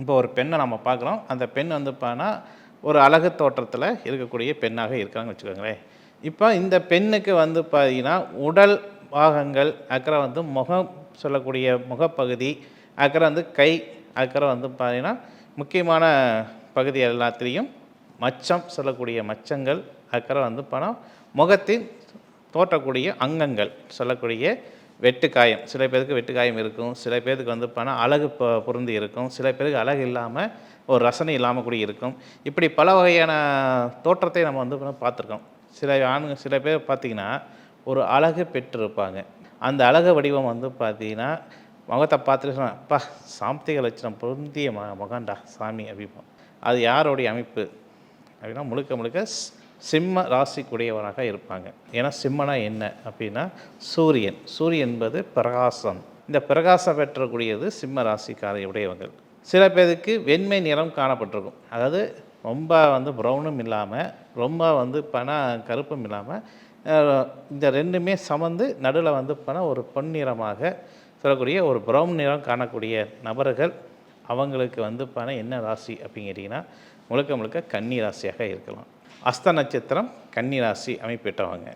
இப்போ ஒரு பெண்ணை நம்ம பார்க்குறோம். அந்த பெண் வந்து ஒரு அழகு தோற்றத்தில இருக்கக்கூடிய பெண்ணாக இருக்காங்கன்னு வச்சுக்கோங்களேன். இப்போ இந்த பெண்ணுக்கு வந்து பார்த்தீங்கன்னா, உடல் பாகங்கள், அப்புறம் வந்து முகம் சொல்லக்கூடிய முகப்பகுதி, அப்புறம் வந்து கை, அப்புறம் வந்து பார்த்தீங்கன்னா, முக்கியமான பகுதி எல்லாத்துலேயும் மச்சம் சொல்லக்கூடிய மச்சங்கள், அப்புறம் வந்து முகத்தின் தோற்றக்கூடிய அங்கங்கள் சொல்லக்கூடிய வெட்டுக்காயம். சில பேருக்கு வெட்டுக்காயம் இருக்கும். சில பேருக்கு வந்து அழகு பொருந்தி இருக்கும். சில பேருக்கு அழகு இல்லாமல் ஒரு ரசனை இல்லாமல் கூட இருக்கும். இப்படி பல வகையான தோற்றத்தை நம்ம வந்து பார்த்துருக்கோம். சில பேர் பார்த்திங்கன்னா, ஒரு அழகு பெற்றிருப்பாங்க. அந்த அழகு வடிவம் வந்து பார்த்திங்கன்னா, முகத்தை பார்த்துட்டு அப்பா சாம்பிக லட்சணம் பொருந்திய முகண்டா சாமி அப்படிம்போம். அது யாருடைய அமைப்பு அப்படின்னா, முழுக்க முழுக்க சிம்ம ராசிக்குடையவராக இருப்பாங்க. ஏன்னா சிம்மனா என்ன அப்படின்னா சூரியன். சூரியன் என்பது பிரகாசம். இந்த பிரகாசம் பெற்றக்கூடியது சிம்ம ராசிக்காரை உடையவர்கள். சில பேருக்கு வெண்மை நிறம் காணப்பட்டிருக்கும். அதாவது ரொம்ப வந்து ப்ரௌனும் இல்லாமல், ரொம்ப வந்து கருப்பும் இல்லாமல், இந்த ரெண்டுமே சமந்து நடுவில் வந்து ஒரு பொன்னிறமாக சொல்லக்கூடிய ஒரு ப்ரௌன் நிறம் காணக்கூடிய நபர்கள், அவங்களுக்கு வந்து என்ன ராசி அப்படின்னு கேட்டிங்கன்னா, முழுக்க முழுக்க கன்னி ராசியாக இருக்கலாம். அஸ்த நட்சத்திரம் கன்னி ராசி அமைப்பெற்றவங்க.